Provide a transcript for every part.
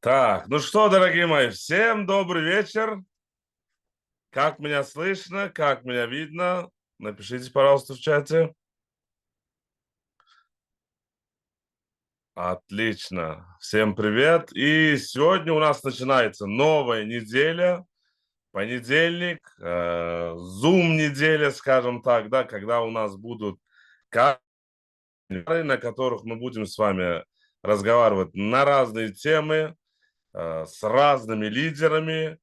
Так, ну что, дорогие мои, всем добрый вечер. Как меня слышно, как меня видно? Напишите, пожалуйста, в чате. Отлично. Всем привет. И сегодня у нас начинается новая неделя. Понедельник, Zoom неделя, скажем так, да, когда у нас будут на которых мы будем с вами разговаривать на разные темы, с разными лидерами.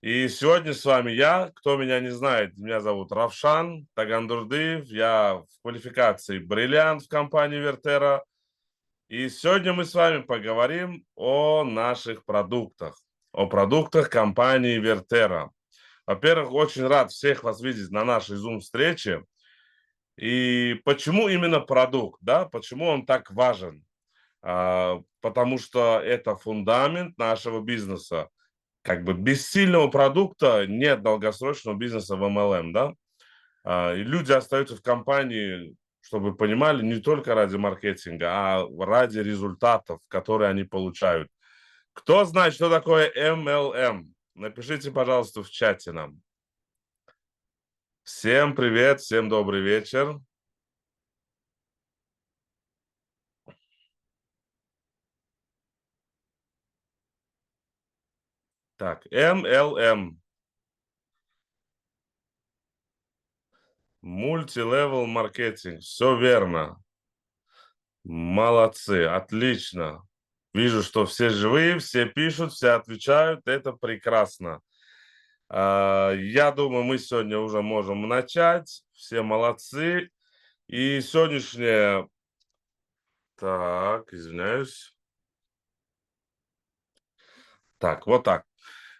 И сегодня с вами я, кто меня не знает, меня зовут Равшан Тагандурдыев, я в квалификации бриллиант в компании Вертера. И сегодня мы с вами поговорим о наших продуктах, о продуктах компании Вертера. Во-первых, очень рад всех вас видеть на нашей Zoom-встрече. И почему именно продукт, да, почему он так важен? Потому что это фундамент нашего бизнеса. Как бы без сильного продукта нет долгосрочного бизнеса в MLM, да? И люди остаются в компании, чтобы вы понимали, не только ради маркетинга, а ради результатов, которые они получают. Кто знает, что такое MLM? Напишите, пожалуйста, в чате нам. Всем привет, всем добрый вечер. Так, MLM. Мультилевел маркетинг. Все верно. Молодцы, отлично. Вижу, что все живые, все пишут, все отвечают. Это прекрасно. Я думаю, мы сегодня уже можем начать. Все молодцы. И сегодняшнее... Так, извиняюсь. Так, вот так.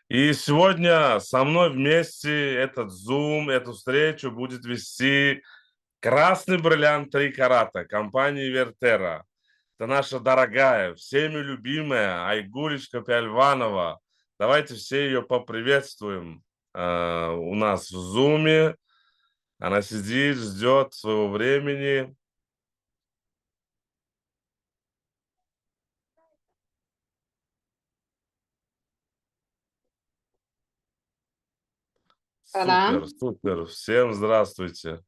И сегодня со мной вместе этот Zoom, эту встречу будет вести красный бриллиант 3 карата компании Вертера. Это наша дорогая, всеми любимая Айгулечка Пяльванова. Давайте все ее поприветствуем у нас в Зуме. Она сидит, ждет своего времени. Супер, Салам. супер. Всем здравствуйте.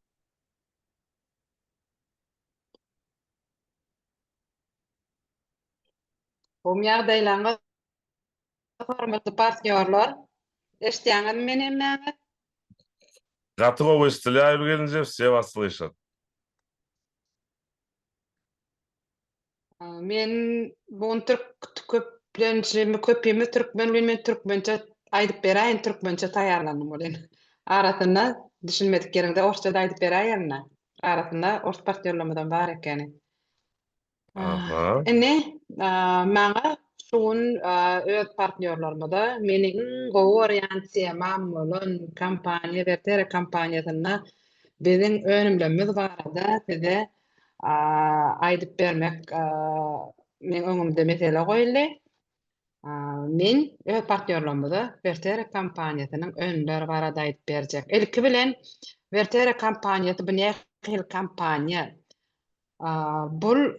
Umyagdaýlaňyz hormatly partnýorlar, eşdýäňiz meni emmäňiz? Готовы исцеляю, Евгений, все вас слышат. Men bugun köplençimi türkmen bilmen türkmence aýdyp beräýin, türkmence taýýarlandym bolen. Arasynda düşünmediklerinde orsça da aýdyp beräýärna. Arasynda ors partnýorlarymyzdan bar ekeni. Ага. Ine, maňa şuň öz partnýorlarymyza meniň gowy orientisiyamam bolan kampaniýa Vertera kampaniýasyna biziň önümlerimiz barada size aýdyp bermek men öňümde mesele goýuldy. Men öz partnýorlarymyza Vertera kampaniýasynyň önümleri barada aýdyp berjek. Ilki bilen Vertera kampaniýasy bu nähil kampaniýa? Bul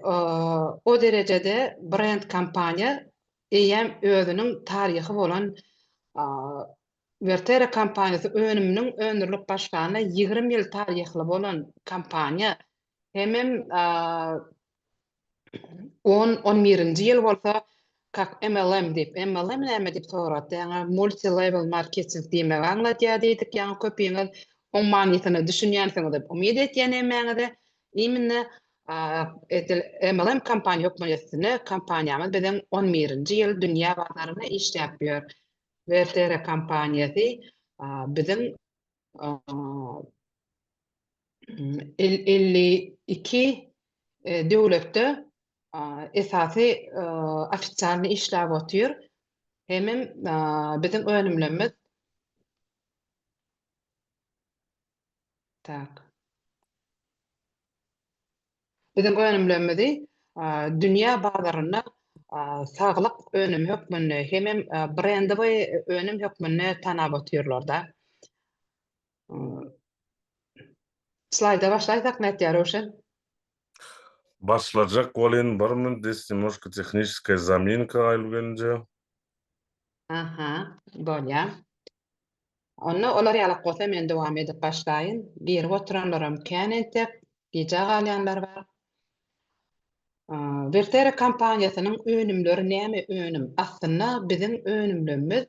o derecede brand kampanya eýem özüniň taryhy bolan Vertera kampaniýasy önümniň öňürlük başlanyna 20 ýyl taryhly bolan kampaniýa. Hemem 10-11-nji ýyl bolsa kak MLM dip. MLM näme dip soratdy? Ýa-ni multi level marketing diýmek aňlatýar diýdik. Ýa-ni köpüňiz oň manysyny düşünýänsiňiz dip umyt etýän emäňize imine MLM kampanya hukmanyasını kampanyamız bilen 11-nji ýyl dünýä bazaryna işläp ber. Vertera kampaniýasy biziň 52 döwletde esasy ofitsialny işläp otýar. Hemem biziň önümlerimiz tak. Biziň önümlerimizi dünýä bazaryna saglyk önüm hökmünde hemem brandy önüm hökmünde tanap otýarlar-da. Slayda başlaýsak näçe Röşen? Başlayacak Колин, бар мı? Здесь немножко техническая заминка, Евгений. Aha, bolýar. Onda olar ýaly bolsa men dowam edip başlaýyn. Bir oturanlaram kän entep, gije galýanlar bar. Vertere kampaniýasynyň önümleri näme önüm? Aslynda biziň önümlerimiz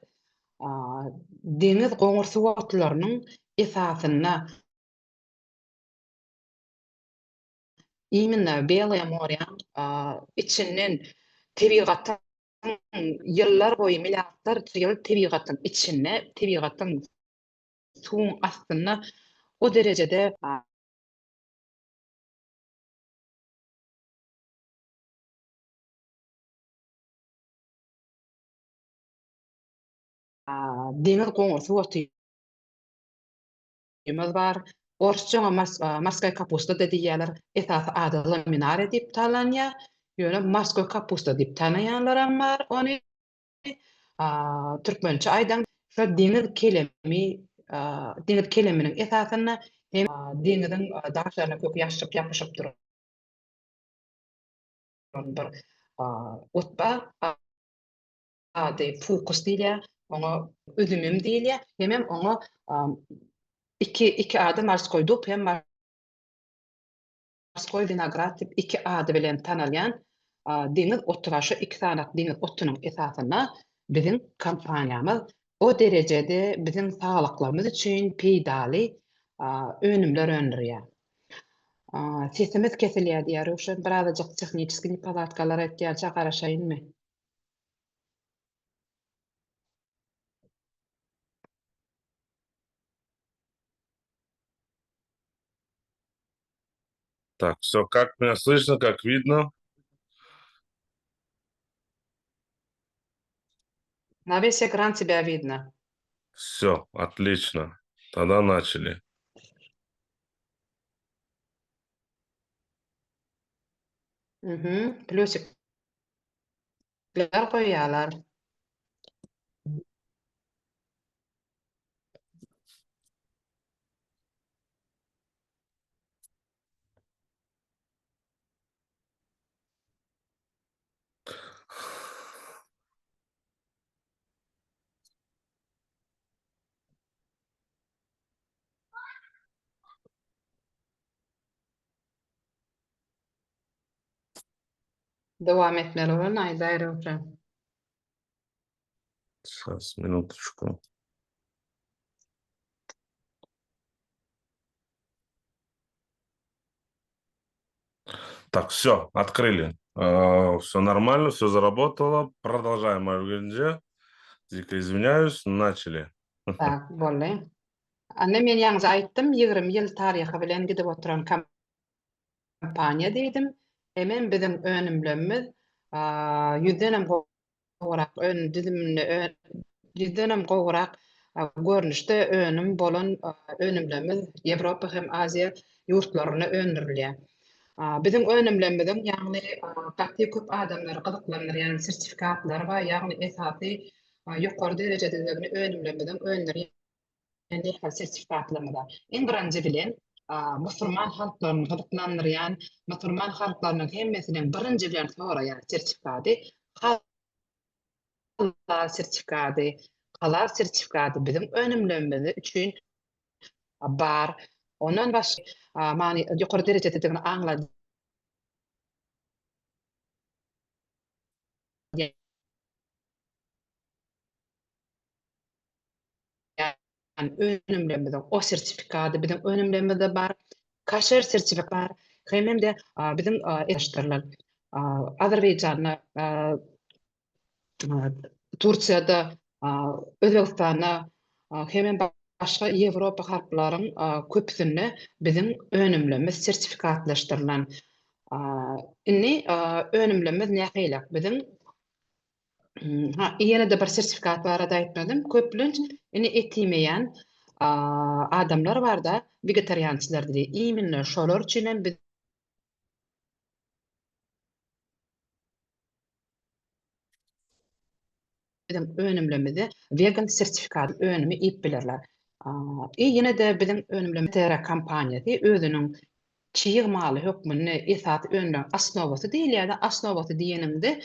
deňiz goňur suwatlarynyň esasyna iňinde Belýa Morýan içinden tebigatyň ýyllar boýy milliardlar ýyl tebigatyň içinde tebigatyň suwuň astyna o derejede deňiz goňur suwaty ýymyz bar. Orsçaňa Morskaya kapusta da diýýärler. Esasy ady laminare diýip talanýar. Ýöne Morskaya kapusta diýip tanaýanlaram bar. Ony türkmençe aýdan şo deňiz kelemi, deňiz keleminiň esasyna hem deňiziň daşlaryna köp ýapyşyp duran bir otba ady fokus diýilýär. Oňa üzümüm diýilýär. Hemem oňa iki ady Morskoy dup hem Morskoy vinograd diýip iki ady bilen tanalýan deňiz otu var. Şo iki sanak deňiz otunyň esasyna biziň kampaniýamyz o derejede biziň saglyklymyz üçin peýdaly önümler öndürýär. Sesimiz kesilýär diýär. Şo birazajyk texniski nepalatkalar etýär, garaşaýynmy? Так, все, как меня слышно, как видно? На весь экран тебя видно. Все, отлично. Тогда начали. Плюсик goýýarlar. Dowam etmeli bolan aýdaýry öpürem. Сейчас, минуточку. Так, все, открыли. Все нормально, все заработало. Продолжаем Аргенже. Дико извиняюсь, начали. Tak, bolly. Anne men ýalňyz aýtdym, 20 ýyl taryhy bilen gidip oturan kampaniýa diýdim. Hemen biziň önümlerimiz ýüzdenem gowrak ýüzdenem gowrak görnüşde önüm bolan önümlerimiz Ýewropa hem Aziýa ýurtlaryna öndürilýär. Biziň önümlerimiziň ýagny gapy köp adamlar gyzyklanýan sertifikatlar bar, ýagny esasy ýokary derejede önümlerimiziň öndürilýär. Hal sertifikatlarında. En birinci bilen musulman halklaryny gyzyklandyrýan, musulman halklarynyň hemmesiniň birinji bilen soraýan sertifikaty halal sertifikaty biziň önümlerimiz üçin bar. Ondan başga many ýokary derejede degini aňlady. Önümlerimiz o sertifikaty biziň önümlerimizde bar. Kaşer sertifikat bar. Hemem de biziň eşdirler. Azerbaýjanda, Turkiýada, Özbegistanda hemem başga Ýewropa halklaryň köpüsinde biziň önümlerimiz sertifikatlaşdyrylan. Inni önümlerimiz nähilek biziň ýene de bir sertifikat barada aýtmadym. Köplenç ini etmeýän adamlar bar da, vegetariançylar diýip. Iýminle şolar üçin biziň önümlerimizi vegan sertifikat önümi ip bilerler. Ýene de biziň önümlerimiz kampaniýasy özüniň çyýgmaly hökmüni esas önden asnowasy diýilýär. Asnowasy diýeninde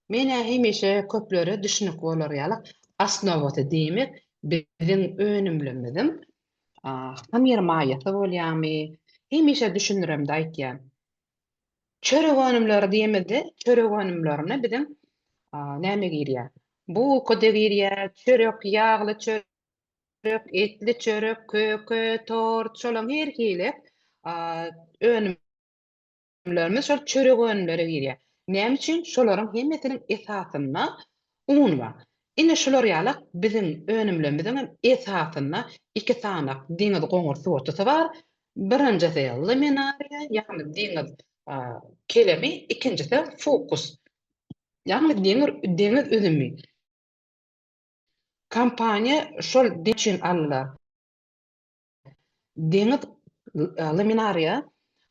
mene hemişe köpleri düşünük bolar ýaly. asnowaty diýmek biziň önümlemizin hamir maýaty bolýarmy? Hemişe düşünürem de aýtýan. Çörek önümleri diýmedi, çörek önümlerini biziň näme girýär? Bu kode girýär, çörek, ýagly çörek, etli çörek, köke, tort, şolaň her hili önümlerimiz şol çörek önümleri girýär. Näme üçin? Şolaryň hemmesiniň esasynda un bar. Ine şolar ýaly biziň önümlerimiziň esasynda iki sanak diňiz goňur sortusy bar. Birinjisi liminaria, ýagny diňiz kelemi, ikincisi fokus. Ýagny deňiz üzümi. Kampaniýa şol için allar. Deňiz liminaria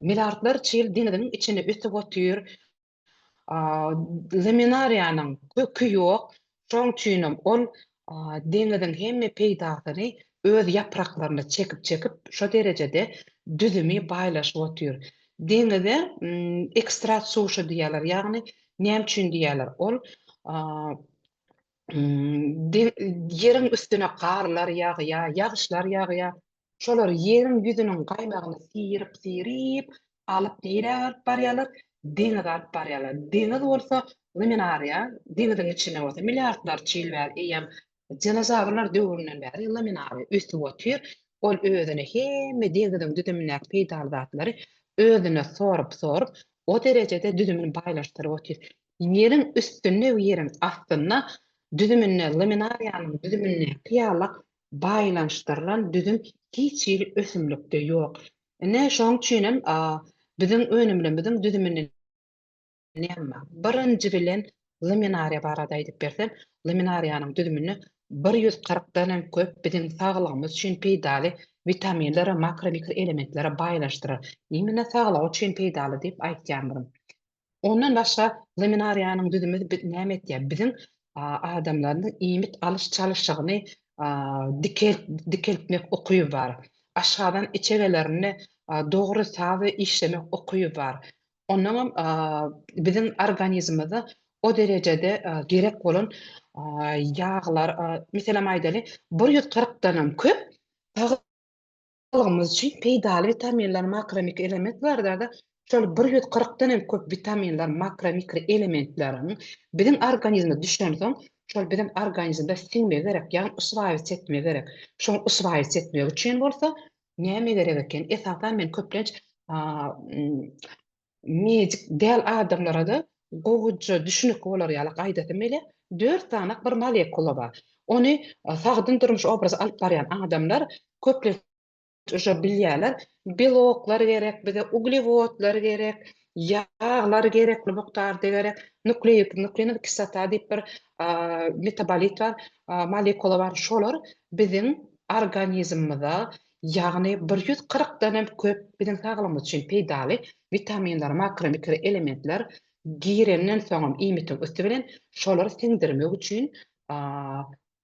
milyardlar çyl deňiziň içine üsüp otyr. Liminariýanyň kökü ýok. Şoň üçinem ol deňiziň hemme peýdasyny öz ýapraklaryna çekip şo derejede düzümi baýlaşyp otyr. Deňize ekstrat suwşy diýerler. Ýagny näme üçin diýerler? Ol Yerin üstüne karlar yağıya, yağışlar yağıya. Şolar yerin yüzünün qaymagyny sirip alıp neýe alyp barýarlar? Deňize alyp barýarlar. Deňiz bolsa liminaria, deňiziň içine bolsa milyardlar çyl bäri eýem dinozavrlar döwründen bäri liminaria üstüp otyr. Ol özüne hemme deňiziň düdümindäki peýdal zatlary özüne sorup o derejede düdümini baýlaşdyryp otyr. Yerin üstünde we yerin astyna düdümine, liminariýanyň düdümine ýaly baýlanşdyrylan düdüm hiç ýyl ösümlikde ýok. Ne şoň üçinem biziň önümlemizin düdümini näme? Birinji bilen liminariýa barada aýdyp bersem, liminariýanyň düdümini 140 köp biziň saglygymyz üçin peýdaly vitaminler, makro mikro elementlere baýlaşdyrar. Ýemine saglyk üçin peýdaly diýip aýtýanmyryn. Ondan başga liminariýanyň düdümi näme etýär? Biziň adamlaryň iýmit alyş çalyşygyny dikeltmek okuýy bar. Aşgadan içegelerini dogry sazy işlemek okuýy bar. Ondan biziň organizmymyza o derejede gerek bolan ýaglar, meselem aýdaly 140 köp sagylygymyz üçin peýdaly vitaminler, makro mikro elementler da şol 140 köp vitaminler, makro mikro elementlerini biziň organizmde düşen soň şol biziň organizmde siňme gerek, ýagny uswaýyp etme gerek. Şoň uswaýyp etmek üçin bolsa näme gerek eken? Esasan men köplenç medik däl adamlara da gowy düşünük bolar ýaly gaýdasy mele 4 sanak bir molekula bar. Ony sagdyrmyş obraz alyp barýan adamlar köplenç uşa bilýärler, beloklar gerek, bize uglewodlar gerek, ýaglar gerek, buktar gerek, nuklein kislota diýip bir metabolit bar, molekula bar. Şolar biziň organizmymyza ýagny 140 köp biziň saglygymyz üçin peýdaly vitaminler, makro mikro elementler girenden soňam iýmitiň üstü bilen şolary siňdirmek üçin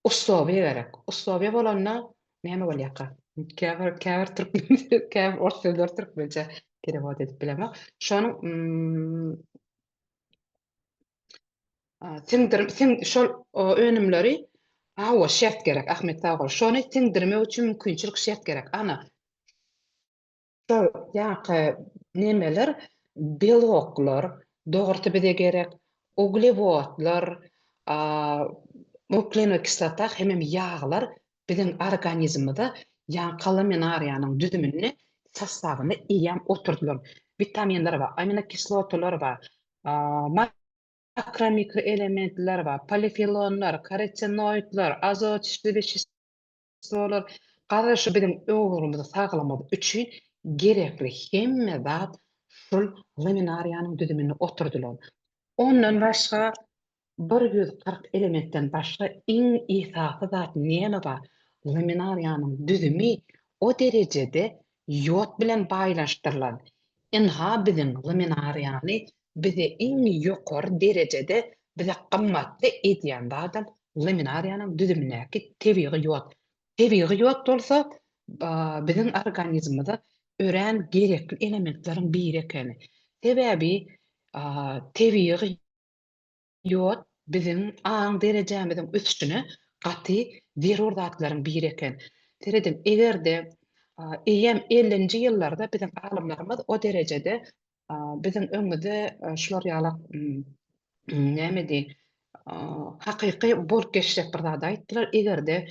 ussowy gerek. Ussowy bolanna näme bolýar? Käbir türkmen, käbir ortalar türkmençe kerewat edip bilemek. Şonu şol önümleri o şert gerek. Ahmet Tağol. Şonu siňdirmek üçin mümkinçilik şert gerek. Ana şol ýaky nemeler, beloklar, dogry bize gerek, uglewodlar, nuklein kislota hemem ýaglar biziň organizmymyzda liminariýanyň düdümini sastawyny eýem oturdular. Vitaminler bar, aminokislotalar bar, makro mikro elementler bar, polifenollar, karotenoidlar, azot kislotlar garaşy biziň öwrümizde saglamagy üçin gerekli hemme zat şol liminariýanyň düdümini oturdular. Ondan başga 140 elementten başga iň esasy zat näme bar? Liminariýanyň düzümi o derejede ýod bilen baýlaşdyrylan. Inha biziň liminariýany bize iň ýokary derejede bize gymmatly edýän zat liminariýanyň düzümindäki tebigy ýod. Tebigy ýod bolsa biziň organizmymyza ören gerekli elementleriň biri ekeni. Sebäbi tebigy ýod biziň aň derejämiziň üstüne gaty zerur zatlaryň biri eken. Teredim egerde eýem 50-nji ýyllarda bizim alimlerimiz o derejede bizim öňümizde şular ýalak näme hakyky bol geçjek bir zat aýtdylar. Egerde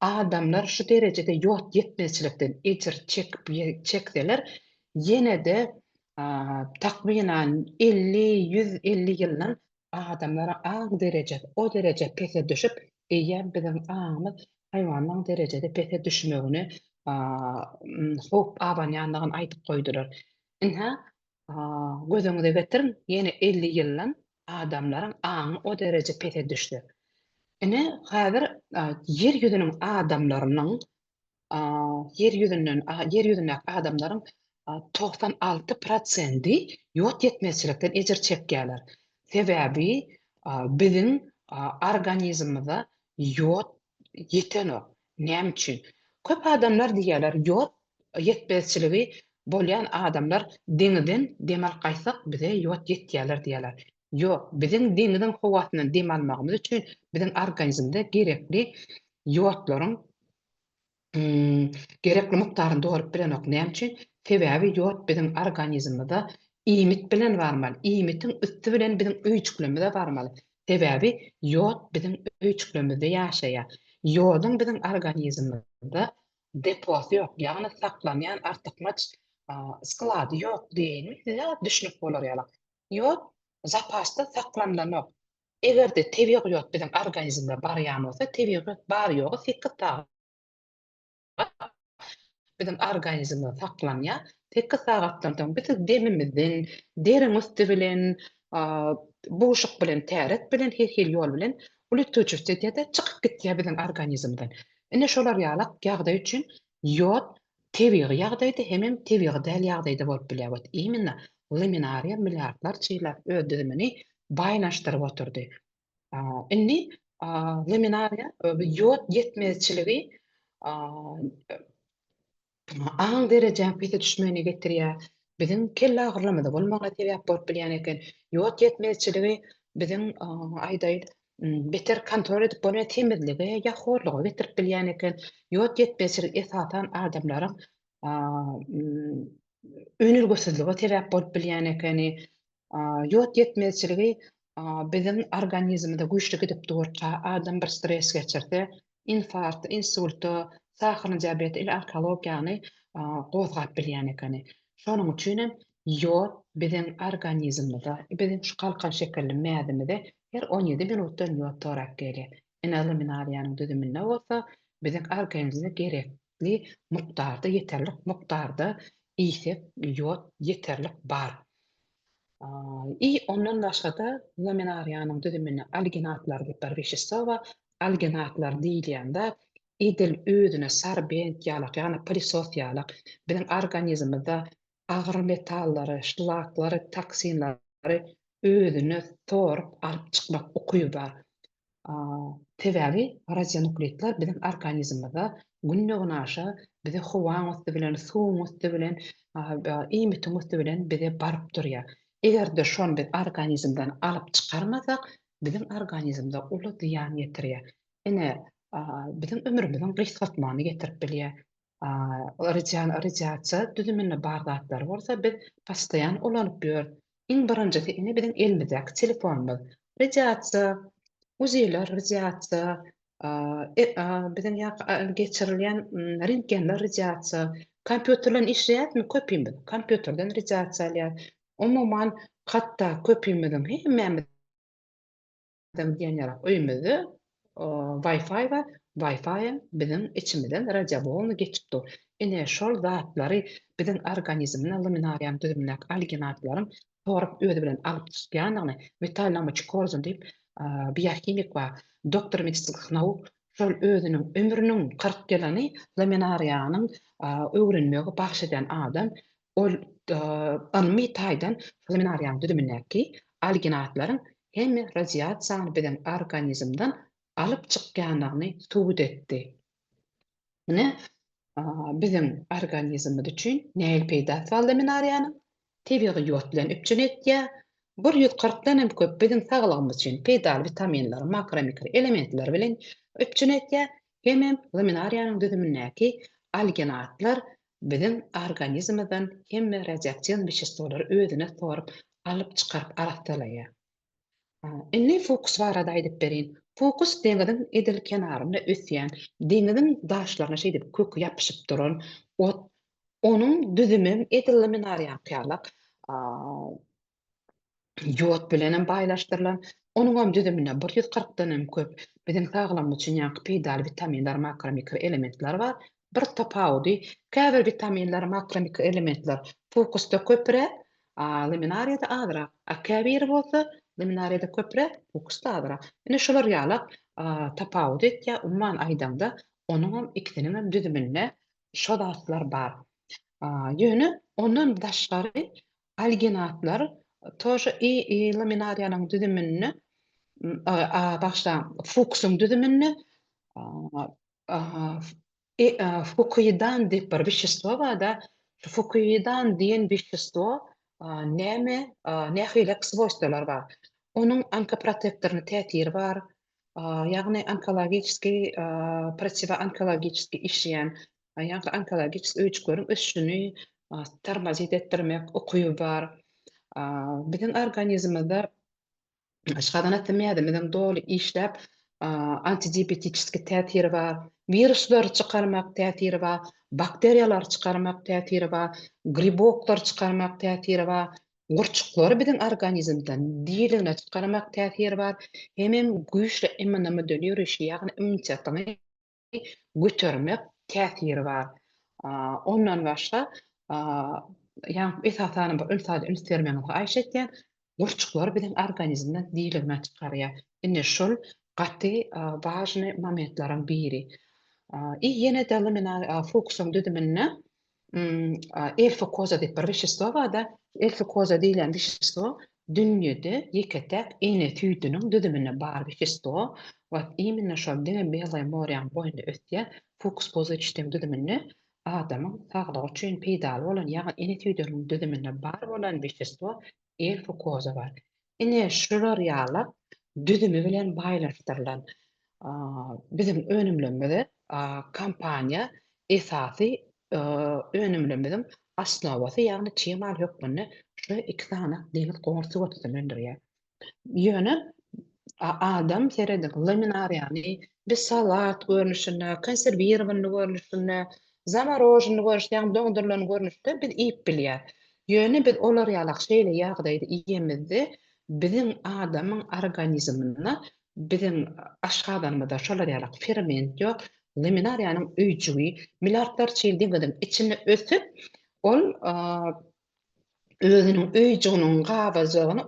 adamlar şu derejede ýot ýetmezçilikden ejir çekseler, ýene de takminan 50-150 ýyldan adamlara o derece pese düşüp, eýem bizim aňymyz haýwanlaň derejede pese düşmegini hop abanýandygyny aýtyp goýdular. Inha gözüňize getirin, ýene 50 ýyldan adamlaryň aňy o derece pese düşdi. Ine häzir yer ýüzüniň adamlarynyň yer ýüzündäki adamlaryň 96% ýot ýetmezçilikden ejir çekýärler. Sebäbi biziň organizmymyza ýot ýetenok. Näme üçin? Köp adamlar diýerler, ýot ýetmezçiligi bolýan adamlar deňizden dem alqaýsak bize ýot ýetýärler diýerler. Ýok, biziň deňiziň howasyny dem almagymyz üçin biziň organizmde gerekli ýotlaryň gerekli mikdaryny dogurup bilenok. Näme üçin? Sebäbi ýot biziň organizmymyzda iýmit bilen barmaly. Iýmitiň üstü bilen biziň öýçüklemede barmaly. Sebäbi ýot biziň öýçüklemede ýaşaýar. Ýodyň biziň organizmymyzda deposy ýok, ýagny saklanýan artykmaç sklady ýok diýilmi? Ýa düşünip bolar ýalak. Ýot zapasta saklanlanok. Egerde tebigy ýot biziň organizmde barýan bolsa, tebigy ýot bar ýogy 8 saat bizim organizmde saklanýar. 8 sagatdan soň biz demimizden, derin üstü bilen, boşluk bilen, täret bilen, her ýol bilen ulytujyjda çykyp gitýär bizim organizmden. Ine şolar ýalak ýagdaý üçin ýot tebigy ýagdaýda hemem tebigy däl ýagdaýda bolup bilýär. Imенно laminariya milliardlar çyýlar ödülmeni baýnaşdyryp oturdy. Inni laminariya ýot ýetmezçiligi aň derejem pese düşmegine getirýär. Biziň kelle agyrlamada bolmagyna sebäp bolup bilýän eken. Ýot ýetmezçiligi biziň aýdaýy beter kontrol edip bolmaýan temizligi ýa horlugy getirip bilýän eken. Ýot ýetmezçiligi esasan adamlaryň önülgüsizligi sebäp bolup bilýän ekeni. Ýot ýetmezçiligi biziň organizmde güýçli gidip durýar. Adam bir stres geçirse, infarkt, insultu, sahary diabeti ile onkologiýany gozgap bilýän ekeni. Şonuň üçin hem ýot biziň organizmymyzda, biziň şu kalkan şekerli mädemizde her 17 minutdan ýot torak gelýär. Ene laminariýanyň düzüminde bolsa, biziň organizmde gerekli mukdarda, ýeterli mukdarda ýysyp ýot ýeterlik bar. Ondan başga da laminariýanyň düzümine alginatlar diýip bir wişişse we alginatlar diýilýände edil özüne sorbent ýalak, ýagny prisot ýalak biziň organizmymyzda agyr metallary, şlaklary, toksinlary özüne torup alyp çykmak ukyby bar. Sebäbi radionukleitler biziň organizmymyzda günnägin aşa bizi howaň üstü bilen, suwuň üstü bilen, iýmitiň üstü bilen bize baryp durýar. Egerde şonu biz organizmden alyp çykarmasak, biziň organizmde uly ziýan ýetirýär. Ene biziň ömrümiziň gysgatmany getirip bilýär. Radiasiýa düzümine bar zatlar bolsa, biz pastaýan ulanyp ýör. Iň birinjisi ine biziň elimizdäki telefonumyz. Radiasiýa, uziler radiasiýa, biziň geçirilýän rentgenler radiasiýa, kompýuterlen işleýärmi köpüýmüz, kompýuterden radiasiýa alýar. Umuman hatda köpüýmüziň hemmemizden diýenler öýümizde Wi-Fi we Wi-Fi biziň içimizden radiowolny geçip dur. Ine şol zatlary biziň organizmine laminariýanyň düzümindäki alginatlaryň torup özi bilen alyp çykýandygyny metallamaç korzun diýip biochimik we doktor medicinsik nauk şol özüniň ömrüniň 40 ýylyny laminariýanyň öwrenmegi bagş eden adam ol ilmi taýdan laminariýanyň düzümindäki alginatlaryň hem radiasiýany biziň organizmden alyp çykýandygyny subut etdi. Ine biziň organizmimiz üçin näil peýda etdi laminariýanyň? Tebigy ýot bilen üpjün etýär. 140 dan hem köp biziň saglygymyz üçin peýda vitaminler, makro mikro elementler bilen öpçünetke hemem laminariyanın düzümündäki alginatlar bizim organizmydan hemme reaksiyon biçistolar özüne sorup alıp çıkarıp araktalaýar. Inni fokus barada aýdyp berin. Fokus deňiziň edil kenarynda ösýän, deňiziň daşlaryna şeýdip kökü ýapyşyp duran, onuň düzümi edil laminariýa ýalyk ýod bilenem baýlaşdyrylan, onuň düzümine 140-dan köp bizim saglam üçin ýa-ni peýdal vitaminler, makro mikro elementler bar. Bir tapawdy käbir vitaminler, makro mikro elementler fokusda köpre, laminariýada azyrak. Käbir bolsa laminariýada köpre, fokusda azyrak. Ine şolar ýalyk tapawut etýär, umman aýdamda onuň ikisiniň düzüminde şo zatlar bar. Ýöne ondan daşgary alginatlar тоже laminariýanyň düzümini başda fokusyň düzümini Fukuydan diýip bir wişestvo bar da, Fukuydan diýen wişestvo nähilek swojstwalar bar. Onuň onkoprotektoryny täsiri bar, ýagny onkologiski, protivonkologiski işleýän, ýagny onkologik öýçgörüň ösüşini tormozit etdirmek ukyby bar. Bizim organizmda aşgadan etmeýärdim, doly işläp antidiabetiski täsiri bar, viruslar çykarmak täsiri bar, bakteriýalar çykarmak täsiri bar, griboklar çykarmak täsiri bar, gurçuklary bizim organizmden diýiligine çykarmak täsiri bar. Hemem güýçli immunomodulýuruş, ýagny immunitetyny götürmek täsiri bar. Ondan başga ýa-ni esasany bir ünslermeni aýşetýän gurçuklar bizim organizmden diýiligine çykarýar. Ine şol gaty важный momentleriň biri. Ýene de fokusyň düzümine L-fukoza diýip bir wişestvo bar da, L-fukoza diýilen wişestvo dünýede ýeketek ene tüýdüniň düzümine bar wişestvo. Wat imенно şol deňe beýle morýan boýunda ötýär fokus pozitiýiň düzümini adamyň saglygy üçin peýdal bolan, ýagny ene tüýdüniň düzümine bar bolan wişestvo L-fukoza bar. Ine şolar ýalyk düzümi bilen baýlaşdyrylan bizim önümlemede kampanya esasy önümlemediň asnawasy, ýagny çymal hökmüne şu iki tane deňiz goňsy götürendir. Ýöne adam seredek laminariýany bir salat görnüşinde, konserwirowany görnüşinde, zamorоженный görnüşinde, ýagny doňdurulan görnüşde biz iýip bilýär. Ýöne biz olar ýalyk şeýle ýagdaýda iýemizdi, bizim adamyň organizmyna, bizim aşgadanmyda şolar ýalyk ferment ýok, laminariýanyň öýçügi milliardlarça ýyl diňizin içinde ösüp, ol özüniň öýçüginiň gabajagyny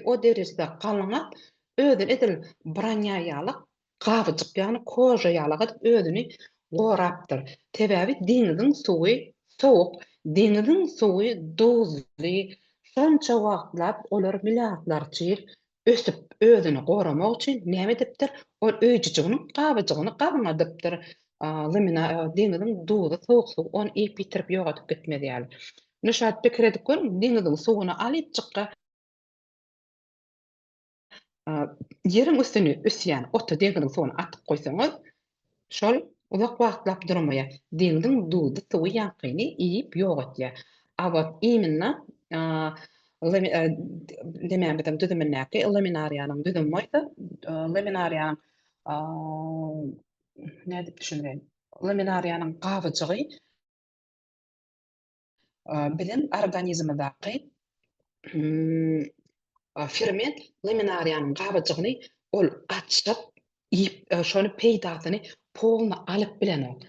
o deresde galyňap, özüni edil branya ýalyk gabyjyk, ýagny koja ýalyk özüni gorapdyr. Sebäbi deňiziň suwy sowuk, deňiziň suwy dozly, şonça wagtlap olar milliardlarça ýyl ösüp özüni goramak üçin näme edipdir? Ol öýçüjiginiň gabyjygyny gabaňadypdyr. Deňiziň dozy sowuklygy onu iýip bitirip ýogatyp gitmedi ýaly. Nişat pikir edip görüň, deňiziň suwuny alyp çykka ýeriň üstüne ösýän oto deňiziň suwuny atyp goýsaňyz, şol uzak wagtlap durmaýar. Deňiziň dozy suwy ýaňkyny iýip ýogatýar. Awat imенно demem bitem düzümindäki laminariýanyň düzümi boýsa, laminariýanyň näde düşünýän? Laminariýanyň gabyjygy bizim organizmydaky ferment laminariýanyň gabyjygyny ol açyp, şonu peýdasyny polna alyp bilenok.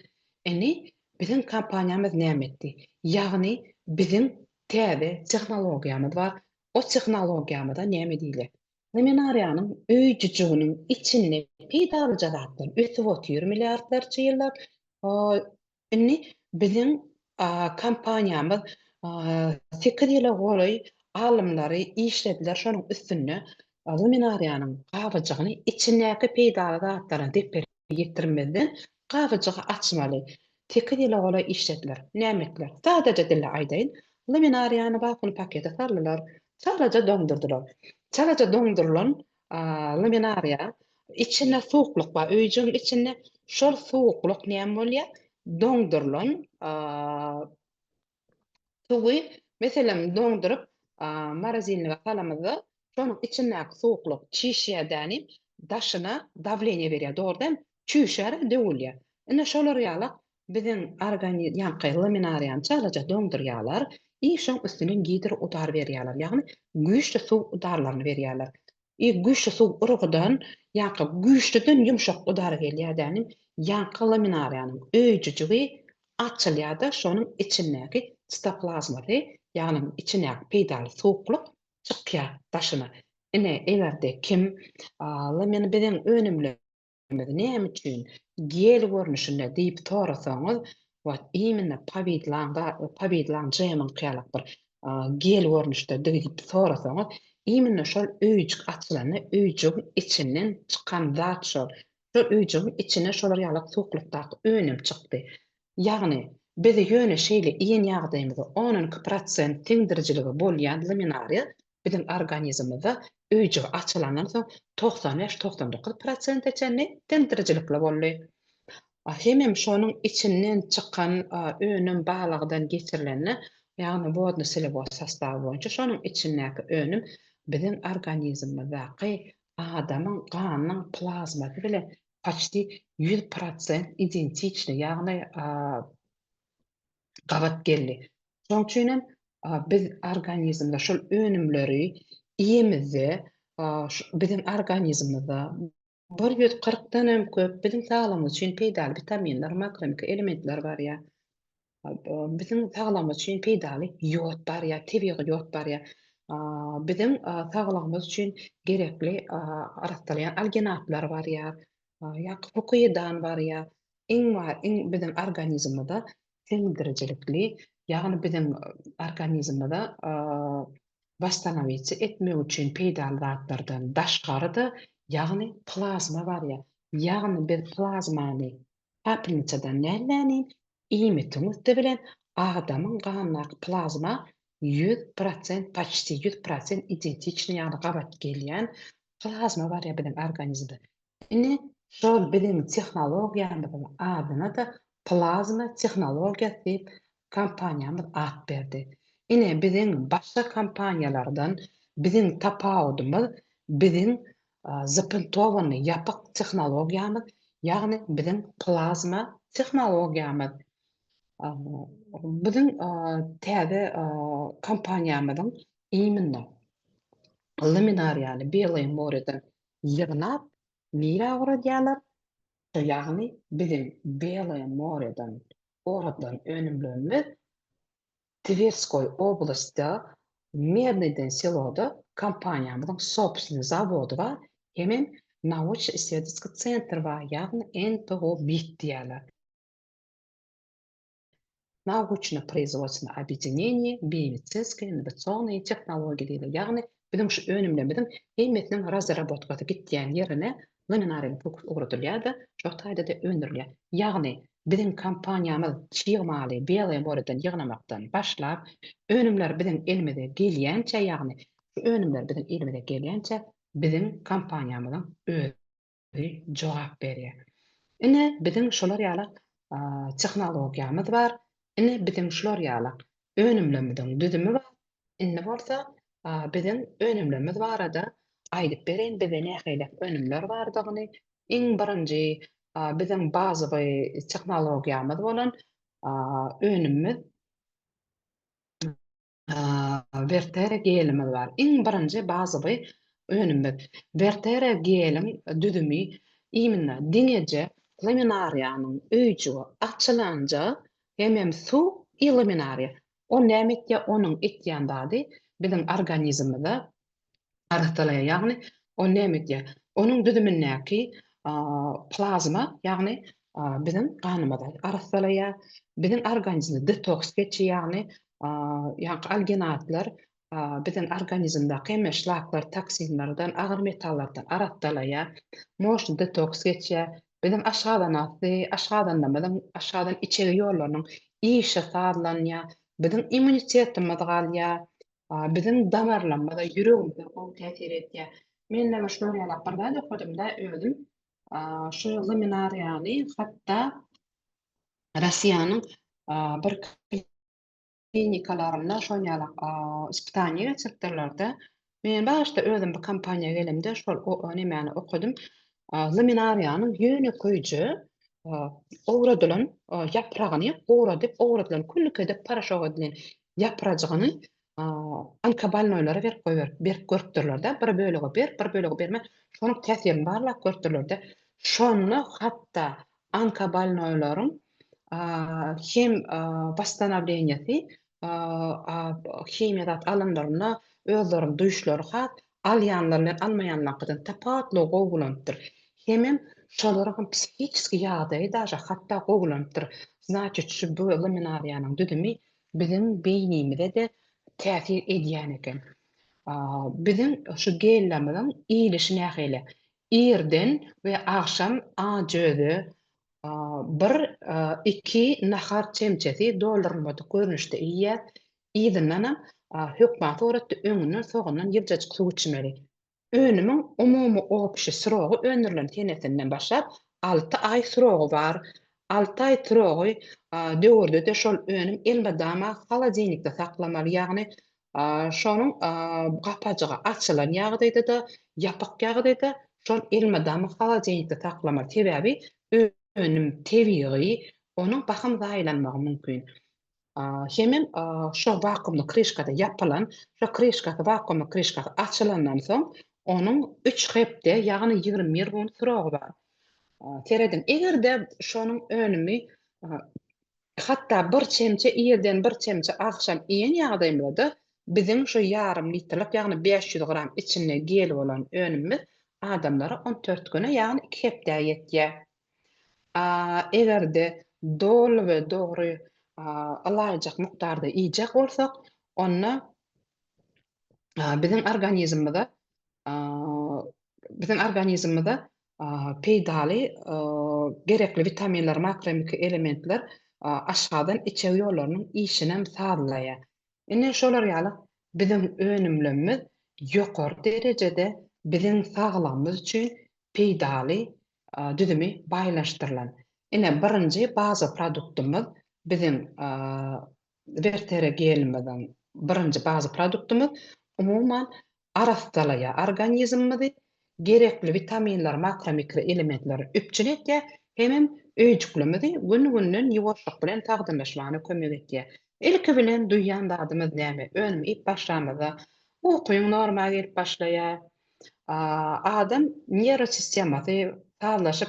Eni bizim kampaniýamyz näme etdi? Ýagny bizim täze tehnologiýamyz bar. O tehnologiýamyzda näme diýilýär? Laminariýanyň öýçüjiginiň içinde peýdal zatlar ösüp otýar milliardlarça ýyllar. Eni bizim kampaniýamyz 8 ýyla goly alymlary işlediler şonuň üstüne laminariýanyň gabyjygyny içindäki peýdal zatlaryny depper ýetirmeden gabyjygy açmaly. 8 ýyla goly işlediler. Näme etdiler? Sadece dile aýdaýyn, laminariýany bakyny pakete saldylar, çalaja doňdurdylar. Çalaja doňdurulan laminariýa içine soğukluk var. Öýjüň içine şol soğukluk näme bolýar? Doňdurulan suwy meselem doňdurup morozinliga salamyzda şonuň içindäki soğukluk çişýärdäni daşyna davlение berýär. Dogrudan çüşär, döwülýär. Ine şolar ýaly biziň ýa-ni laminariýany çalaja doňdurýarlar. Şoň üstüne gider udar berýärler. Ýagny güýçli suw udarlaryny berýärler. Güýçli suw urugdan ýa-ni güýçliden ýumşak udar gelýärdäni ýa-ni laminariýanyň öýjüjigi açylýar-da şonuň içindäki sitoplazmady, ýagny içindäki peýdali sowukluk çykýar daşyna. Ine egerde kim lamina biziň önümlerimiz näme üçin gel görnüşinde diýip sorasaňyz, wat imine pabidlaň jemyň kýalak bir gel görnüşde diýip sorasaňyz, imine şol öýjük açylany, öýjüň içinden çykan zat şol. Şol öýjüň içine şolar ýaly sowuklukdaky önüm çykdy. Ýagny bizi ýöne şeýle iýen ýagdaýymyzda 10% tiňdirjiligi bolýan laminariýa biziň organizmimizde öýjügi açylandan soň 95-99% çenli tiňdirjilikle bolýar. Hemem şonuň içinden çykan önüm balagdan geçirilenni, ýagny bodny selebos sastawy boýunça şonuň içindäki önüm biziň organizmimizdaky adamyň ganynyň plazmasy bilen paçti 100% identiçli, ýagny gabat geldi. Şoň üçin biz organizmde şol önümleri iýemizde biziň organizmimizde 140dan hem köp biziň saglamyz üçin peýdali vitaminler, makroelementler bar ýa. Biziň saglamyz üçin peýdali ýod bar ýa, tebigy ýod bar ýa. Biziň saglamyz üçin gerekli arastalayan alginatlar bar ýa, fukoidan bar ýa. Iň biziň organizmimizde tiňdirjilikli, ýagny biziň organizmimizde bastanawiçi etmek üçin peýdali zatlardan daşgaryda, ýagny plazma bar ýa. Ýagny biz plazmany papinçadan nälenin iýmitiňizde bilen adamyň ganynaky plazma 100%, paçti 100% identiçli, ýagny gabat gelýän plazma bar ýa biziň organizmde. Ine şol biziň tehnologiýamyzyň adyna da plazma tehnologiýasy diýip kompaniýamyz ad berdi. Ine biziň başga kompaniýalardan biziň tapawudymyz, biziň zapyntowany ýapyk tehnologiýamyz, ýagny biziň plazma tehnologiýamyz. Biziň täze kompaniýamyzyň imine laminariýany Belaya More'den ýygnap mira uradýarlar. Ýagny biziň Belaya More'den oradan önümlerimiz Tverskoy oblastda Medneden seloda kompaniýamyzyň собственный заводы bar, hemem naучно-исследовательский центр bar, ýagny NPO BIT diýerler. Научно-производственное объединение биомедицинской инновационной технологии diýilýär. Ýagny biziň şu önümlerimiziň hemmetiniň razработкасы gitýän ýerine laminariýany fokus ugrudylýar-da, şo taýda da öndürilýär. Ýagny biziň kompaniýamyz çygmaly Belaya More'den ýygnamakdan başlap, önümler biziň elimize gelýänçe, ýagny şu önümler biziň elimize gelýänçe biziň kompaniýamyzyň özü jogap berýär. Ine biziň şolar ýaly tehnologiýamyz bar. Ine biziň şolar ýaly önümlerimiziň düzümi bar. Ine bolsa biziň önümlerimiz barada aýdyp beren bize nähili önümler bardygyny, iň birinji biziň bazawy tehnologiýamyz bolan önümimiz vertere gelimiz bar. Iň birinji bazawy önümimiz vertere gelim düzümi imine diňeje laminariýanyň öýjügi açylanja hemem suw laminariýa. O nämetde onuň etýändädi biziň organizmimizde arastalaýar, ýagny o nämetde onuň düzümindäki plazma, ýagny biziň ganymyzda arastalaýar, biziň organizmde detoks geçýär, ýagny alginatlar biziň organizmdaky meşlaklar, toksinlerden, agyr metallardan arastalaýar, moşun detoks geçýär, biziň aşgadan içeri ýollarynyň işe sağlanýar, biziň immunitetimiz galýar, biziň damarlanmada, ýüregimize täsir etýär. Men de şol ýalapyrda okudymda özüm şu seminariýany hatda Russiýanyň bir klinikalarynda şol ýalak ispitaniýa geçirdirlerdi. Men başda özüm bir kampaniýa gelimde şol nimäni okudym. Seminariýanyň ýöne köýji owradylan ýapragyny owradylan küllükede paraşok edilen ýaprajygyny alkobalnoýlara berip görüpdirler-de. Bir bölegi bir bölegi berme. Şonuň täsirini barlap görüpdirler-de. Şonu hatda alkobalnoýlaryň hem восстановлениýasy himiýat alymlaryna özleriň duýuşlary hat alýanlar bilen almaýanlardan tapatly gowulandyr. Hemem şolaryň psihiski ýagdaýy daşa hatda gowulandyr. Значит, şu bu seminariýanyň düdümi bizim beýnimizde de täsir edýän eken. Bizim şu gellemizin iýilişi nähili. Irden we akşam ajöde bir iki nahar çemçesi doldurulmadı görünüşde iýer. Iýdyndanam hökümat öwretdi öňünden soňundan ýyljajyk suw içmeli. Önümiň umumy opşy syrogy önerilen tenesinden başlap 6 ay syrogy bar. 6 ay syrogy döwürde de şol önüm elbadama холодильникde saklamaly, ýagny şonuň gapajygy açylan ýagdaýda da, ýapyk ýagdaýda şol elbadama холодильникde saklamaly. Sebäbi önüm tebiği, onun bakım zaylanmagy mümkin. Hemem şo vakuumly krişkada yapılan, şo krişkada vakuumly krişkada açylandan soň onun 3 hepde, ýagny 21 gün syrogy bar. Teredin egerde şonuň önümi hatda bir çemçe ýerden bir çemçe akşam iýen ýagdaýymda bizim şu yarım litrlik, ýagny 500 gram içinde gel bolan önümimiz adamlara 14 güne, ýagny 2 hepde ýetýär. Egerde dol we dogry alajak mukdarda iýjek bolsak, onda bizim organizmimizde peýdali gerekli vitaminler, makromikro elementler aşgadan içe ýollarynyň işinem sağlaýar. Ine şolar ýaly bizim önümlerimiz ýokary derejede bizim saglamyz üçin peýdali düdümi baýlaşdyrylan. Ine birinji baza produktumyz bizim vertere gelimizden birinji baza produktumyz umuman arastalaýar organizmimizi, gerekli vitaminler, makromikro elementleri üpçün etýär, hemem öýjüklemidi gün-günden ýuwaşlyk bilen tagdymlaşmana kömek etýär. Ilki bilen duýýan dadymyz näme? Önüm ip başlamada okuýuň normal gelip başlaýar. Adam neyrosistemasy sağlaşyp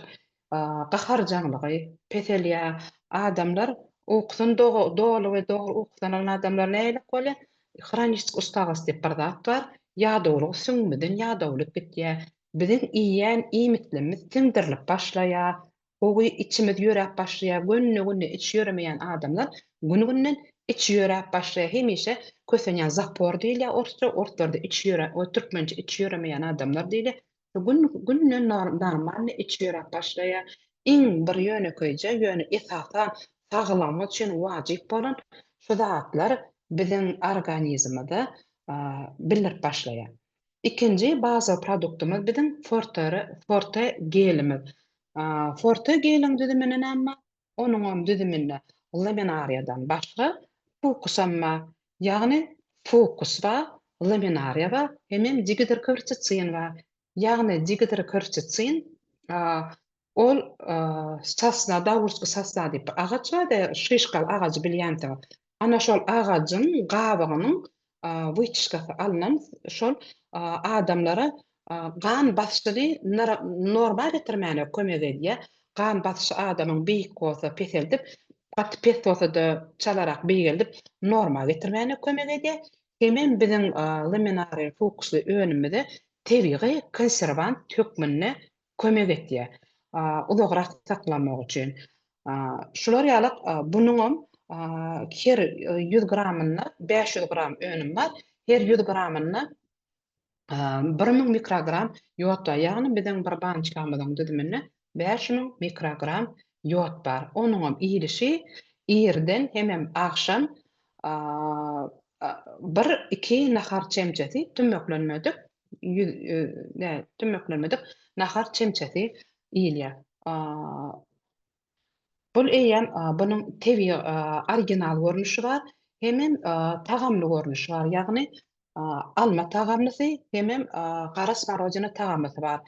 gaharjanlygy peselýär. Adamlar okusun dogry we dogry okusan adamlar näle bolýar? Хронический усталость diýip bir zat bar. Ýa-dogry süňmeden ýa-dogry gitýär. Bizim iýen iýmitlerimiz sindirilip başlaýar. Ogy içimiz ýörep başlaýar. Günne iç ýöremeýän adamlar gün-günden iç ýörep başlaýar. Hemişe kösenýän zapor diýilýär. Ortlarda iç ýörep, o türkmence iç ýöremeýän adamlar diýilýär. Günden normal iç ýörep başlaýar. Iň bir ýöne köýje, ýöne esasan saglanma üçin wajyp bolan şu zatlar bizim organizmimizde bildirip başlaýar. İkinji baza produktumyz bizim forte gelimiz. Forte geliň düdümine näme? Onuň düdüminde laminariýadan başga fokusamma, ýagny fokus bar, laminariýa bar, hemem digidir kyrçyçyn bar. Ýagny digidir kyrçyçyn ol sasna, dawursky sasna diýip agaç bar da şyşgal agacy bilýändir. Ana şol agajyň gabagynyň wýtişkasy alynan şol adamlara gan basyşy normal getirmäne kömek edýär. Gan basyşy adamyň beýik bolsa peseldip, pes bolsa da çalarak beýgeldip normal getirmäne kömek edýär. Hemem bizim laminariýa fokusly önümizde tebiği konservant tökmünne kömek edýär. Uzakrak saklamak üçin. Şular ýaly bunuň her 100 gramyna 500 gram önüm bar. Her 100 gramyna 1000 mikrogram ýod bar. Ýagny bizim bir bançkamyzyň düdümine 5000 mikrogram ýod bar. Onuň iýilişi ýerden hemem akşam 1-2 nahar çemçesi tümöklenmedik tümöklenmedik nahar çemçesi iyilýär. Bul eýen bunyň tebi original görnüşi bar, hemem tagamly görnüşi bar. Ýagny alma tagamlysy hemem garas marojina tagamlysy bar.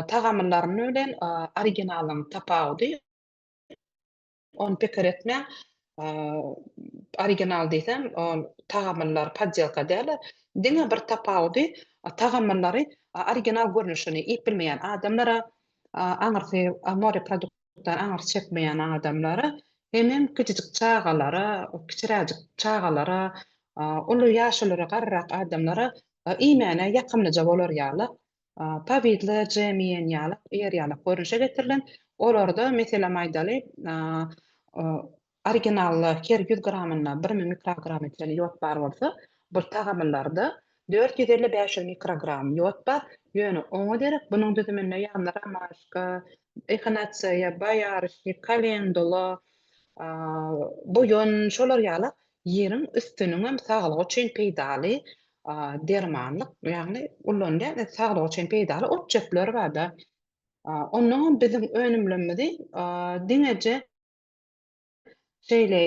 Tagamlaryny bilen originalyň tapawdy on pikir etme original desem, tagamlar podjelka däl. Diňe bir tapawdy tagamlary original görnüşini ip bilmeýän adamlara aňyrsy amore produktdan aňyr çekmeýän adamlara hemem küçüjük çagalara, kiçiräjik çagalara, uly ýaşulara garrak adamlara iýmäne ýakymlyja bolar ýaly. Pabidli, jemiýen ýaly, er ýaly görnüşe getirilen. Olarda mesela maýdaly originally her 100 gramyna 1000 mikrogram eteli ýod bar bolsa, bu tagamlarda 450-500 mikrogram ýod bar. Ýöne oňa derek bunyň düzümine ýagny ramaşka, echinacea, baýaryşy, kalendula, boýun şolar ýaly ýeriň üstüniň hem saglygy üçin peýdaly dermanlyk, ýagny ulandy saglygy üçin peýdaly ot çöpleri bar-da. Onuň bizim önümlemedi diňeje şeýle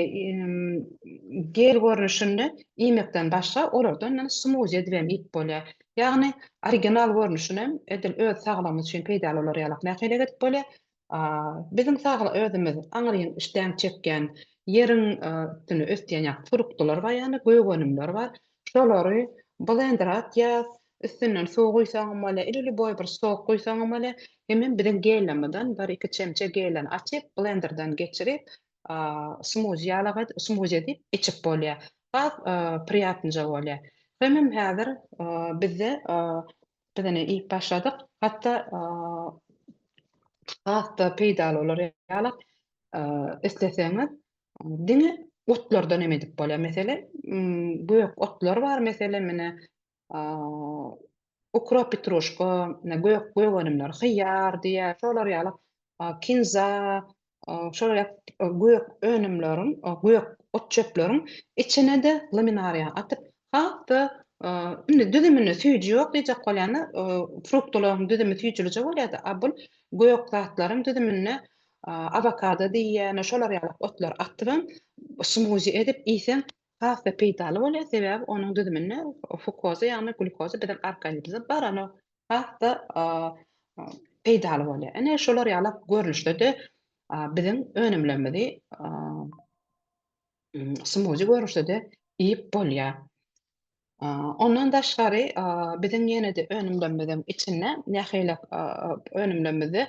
gel görnüşinde iýmekden başga olardan smoothie edibem ip bolýar. Ýagny original görnüşinem edil öz saglamyz üçin peýdaly bolar ýaly nähile getip bolýar. Bizim özümiz aňryň işden çekgen ýeriň üstüne ösdýän fruktylar bar ýani göýgenimler bar. Şolary blendera atýar, üstünden suw goýsaňam bolar, ilili boý bir sok goýsaňam bolar. Hemem bilen gelenmeden 1-2 çemçe gelen açyp blenderdan geçirip smoothie edip içip bolýar. Gaz priýatnja bolýar. Hemem häzir bizde bizene ilk başladyk. Hatda gazda peýdal bolar ýaly isleseňiz diňe otlardan emedip bolýar. Meselen göýek otlar bar, meselen mene ukrop, petrushka, göýgenimler, hyýar diýär, şolar ýaly kinza, şolar göýek önümlerin, göýek ot çöplerin içine de laminaria atyp hatda düzümine süýji ýok diýjek bolýany, fruktularyň düzümi süýjülije bolýar-da. Bul göýek zatlaryň düzümine avokado diýýän, şolar ýaly otlar atypam smoothie edip iýsem hafda peýdaly bolýar. Sebäbi onuň düzümine frukoza ýagny glukoza bilen organizmde barany hafda peýdaly bolýar. Ene şolar ýaly görnüşde de biziň önümlemedi smoothie görnüşde de iýip bolýar. Ondan daşgary biziň ýene-de önümlemediň içinde nähile önümlemedi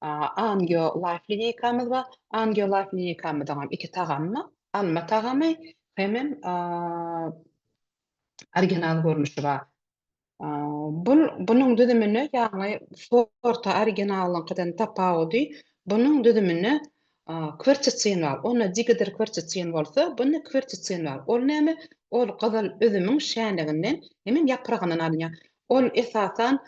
Angio Life lineýkamyz bar. Angio Life lineýkamyzda 2 tagammy, alma tagamy hemem original görnüşi bar. Bunyň düzümine ýagny sorta originalyňkydan tapawdy, bunyň düzümine kwerçetsin bar. Ona digidir kwerçetsin bolsa, buny kwerçetsin bar. Ol näme? Ol gyzyl üzümiň şänliginden hemem ýapragyndan alınýar. Ol esasan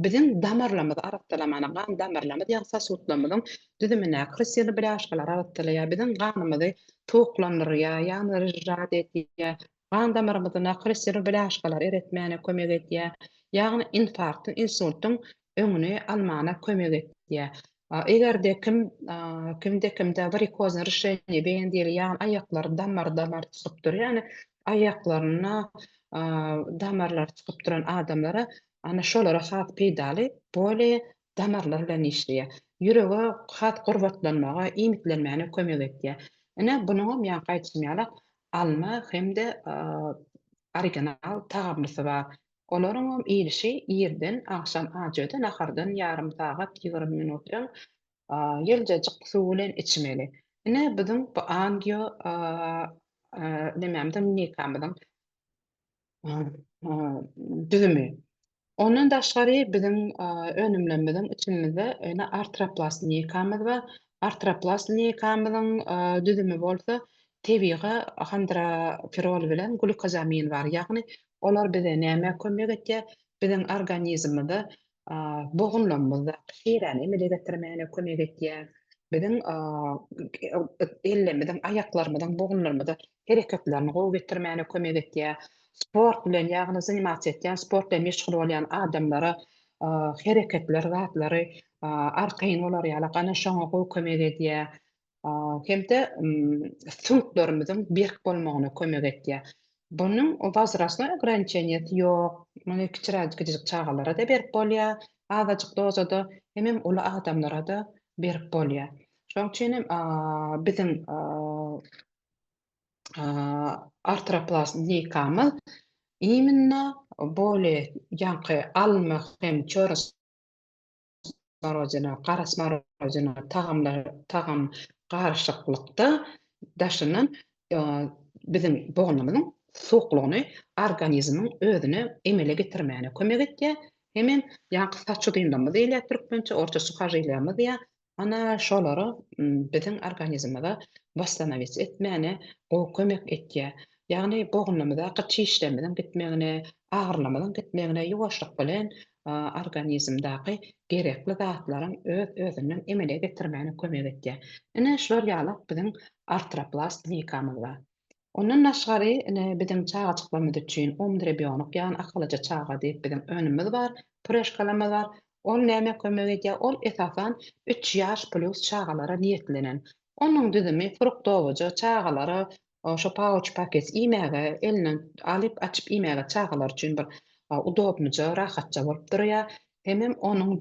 biziň damarlarymyz aratdylamany, gan damarlarymyz ýa sosudlarymyzyň düzümine kristal bileşikler aratdylýar. Biziň ganymyzy toklandyrýar, ýagny rejat etýär. Gan damarymyzyna kristal bileşikler eretmäne kömek etýär. Ýagny infarktyn, insultyň öňüni almana kömek etýär. Egerde kimde varikoz rişeni beýendiri, ýagny aýaklary damar çykyp durýar, ýani aýaklaryna damarlar çykyp duran adamlara ana şolara has peýdaly boly damarlar bilen işleýär. Ýüregi has gurbatlanmaga, iýmitlenmäne kömek etýär. Ene bunyň ýa gaýtjym ýaly alma hemde original tagamlysy bar. Olaryň iýilişi ýerden akşam ajöde nahardan ýarym sagat 20 minutdan ýeljejik suw bilen içmeli. Ene biziň bu angio dememden niýkamyň düzümi. Ondan daşgary biziň önümlemeden içimizde ene artroplast niýkamyz bar. Artroplast niýkamyň düzümi bolsa tebiği handraferol bilen glukozamin bar. Ýagny olar bize näme kömek etýär? Biziň organizmyda boğulmamyzda şeýreni emele getirmäne kömek etýär. Biziň ellemizden, aýaklarymyzdan, boğullarymyzda hereketlerini gowy getirmäne kömek etýär. sport bilen ýagny zanymat etýän, sport bilen meşgul bolýan adamlara hereketler, zatlary arkaýyn bolar ýaly ana şoňa kömek edýär. Hem de süňklerimiziň berk bolmagyna kömek edýär. Bunun возрастной ограниченияsi ýok. Muny kiçik çagalara da berk bolýar, azajyk dozada hemem uly adamlara da berk bolýar. Şoň üçin biziň artroplast likamyz именно bole ýanky alma hem çöres marojana, garas marojana tagam garşyklykda daşynan biziň boğnumyzyň suwuklygyny organizmiň özüne emele getirmäne kömek etýär. Hemem ýanky saçy duyulmamy diýilýär türkmençe, orta suhajylymy diýär. Ana şolary biziň organizmyga восстановить etmäne kömek etýär. Ýagny boğnumyzdaky çişlemeden gitmegine, agyrlamadan gitmegine ýuwaşlyk bilen organizmdaky gerekli zatlaryň özünden emele getirmäne kömek etýär. Ine şolar ýaly biziň artroplast likamyz bar. Ondan naşgary biziň çagajyklarymyz üçin omdrebionik ýagny akylyja çaga diýip biziň önümimiz bar, preşkalamyz bar. Ol näme kömek edýär? Ol esasan 3 ýaş plus çagalara niýetlenen. Onuň düzümi fruktowyjy çagalara şo pouch paket iýmäge, elinen alyp açyp iýmäge çagalar üçin bir udobnyja, rahatça bolup durýar. Hemem onuň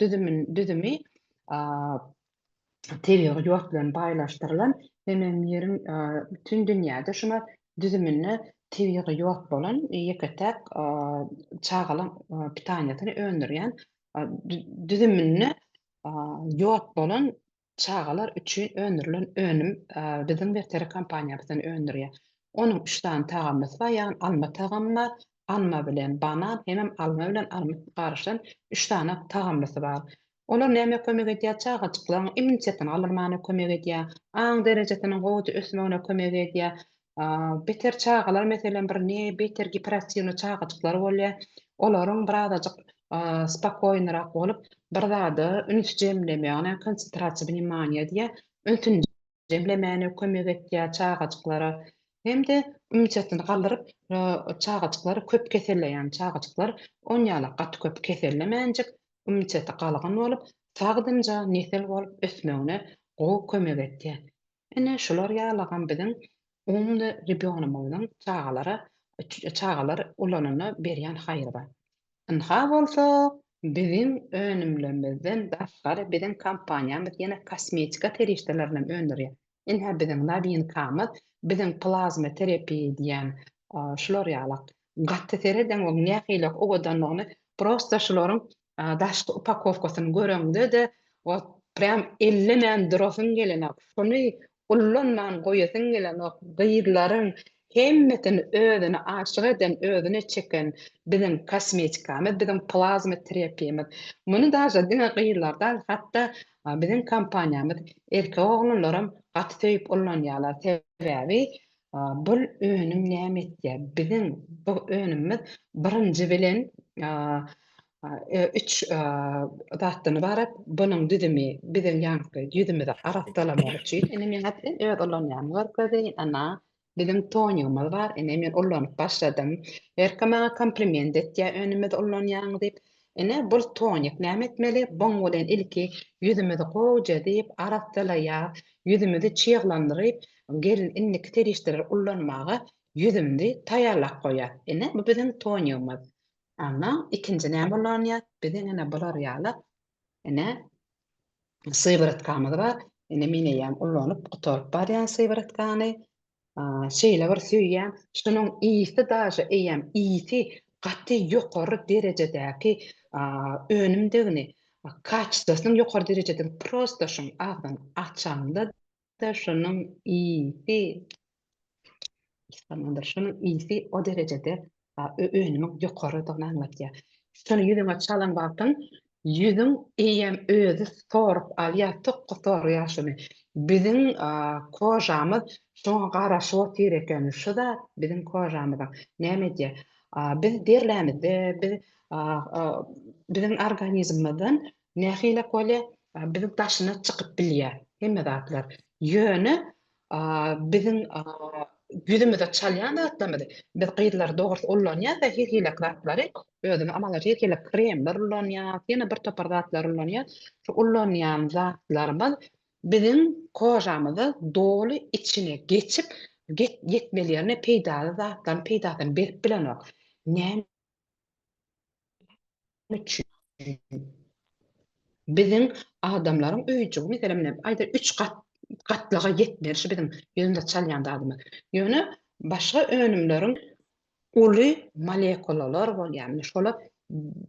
düzümi TV ýok bilen baýlaşdyrylan hemem ýerin bütün dünýäde şuna düzümini TV ýok bolan ýeketek çagalan pitaniýasyny öndürýän düzümini ýok bolan çagalar üçin öndürilen önüm biziň Vertere kompaniýamyzdan öndürýär. Onuň 3 tane tagamymyz bar, ýagny alma tagamy bar, alma bilen banan, hemem alma bilen armut garşylan 3 tane tagamymyz bar. Olar näme kömek edýär? Çagajyklaryň immunitetini alyrmana kömek edýär, aň derejesiniň gowy ösmegine kömek edýär. Beter çagalar meselen bir beter hiperaktiwni çagajyklary bolýar. Olaryň birazajyk spakoýnrak bolup, bir zady üns jemlemäne, konsentrasiýa wнимание diýär, ünsün jemlemäne kömek edýär çagajyklary. Hem de immunitetini galdyryp, çagajyklary köp keselleýän çagajyklar on ýaly gaty köp kesellemänjik, immuniteti galgan bolup, sagdynja nesel bolup ösmegine gowy kömek etýär. Ene şolar ýalygan biziň umumly rebionumyzyň çagalar ulanyny berýän haýry bar. Inha bolsa biziň önümlemizden daşgary biziň kompaniýamyz ýene kosmetika terişdelerini öndürýär. Inha biziň nabinkamyz biziň plazma terapiýa diýen şolar ýaly gaty tereden o nähili owadanlygyny prosta şolaryň daşky upakovkasyny göreňde de o prям 50 män drosyň gelenek. Şonu ullanman goýasyn gelenek. Gyýrlaryň hemmetini özüne aşyk eden, özüne çeken biziň kosmetikamy, biziň plazma terapiýamyz. Muny daşa diňe gyýrlardan hatda biziň kompaniýamyz erkek oglanlarym gaty töýüp ullanýarlar. Sebäbi bu önüm näme etýär? Biziň bu önümimiz birinji bilen 3 zatdan ibaret. Bunyň düzümi biziň ýanky ýüzümizde arapdalamak üçin ene men hatda öz ullanýan görkezin ana biziň toniýumyz bar. Ene men ullanyp başladym. Herkime kompliment etýär önümizde ullanýan diýip. Ene bu toniýak näme etmeli? Boň bilen ilki ýüzümizi goýja diýip arapdalaýar, ýüzümizi çyýglandyryp, gelin inniki terişleri ullanmagy ýüzümdi taýýarlap goýar. Ene bu biziň toniýumyz. Ama ikinci näme bolýar? Biziň ene bular ýaly ene sybyratkamyz bar. Ene meni ýam ullanyp gutorup barýan sybyratkany. Şeýle bir süýýän, şunuň iyisi daşy eýem iyisi gaty ýokary derejedäki önümdegini kaçdasyň ýokary derejedäki prosta şuň agdan açanda da şunuň iyisi şunuň iyisi o derejede önümiň ýokarydygyny anlatýar. Şonu ýüzüňe çalan wagtyň ýüzüň eýem özü sorup alýar, tokky sorýar şuny. Biziň kojamyz şoňa garaşyp ýerekeni şu da biziň kojamyza näme diýär? Biz derlämizde biziň organizmymyzdan nähili bolýar? Biziň daşyna çykyp bilýär. Hemme zatlar. Ýöne biziň Güdümüde çalyan zatlamady. Biz gıydylar dogurt ullanýar da hili kratlary özüne amalar hili kremler ullanýar, ýene bir topar zatlar ullanýar. Şu ullanýan zatlarymyz biziň kojamyzy doly içine geçip yetmelerini peýda zatdan peýdadan berip bilenok. Näme üçin? Biziň adamlaryň öýjügi meselem aýda 3 gatlaga yetmerişi biziň ýönde çalýan zadymy. Ýöne başga önümleriň uly molekulalar bolýan, şolar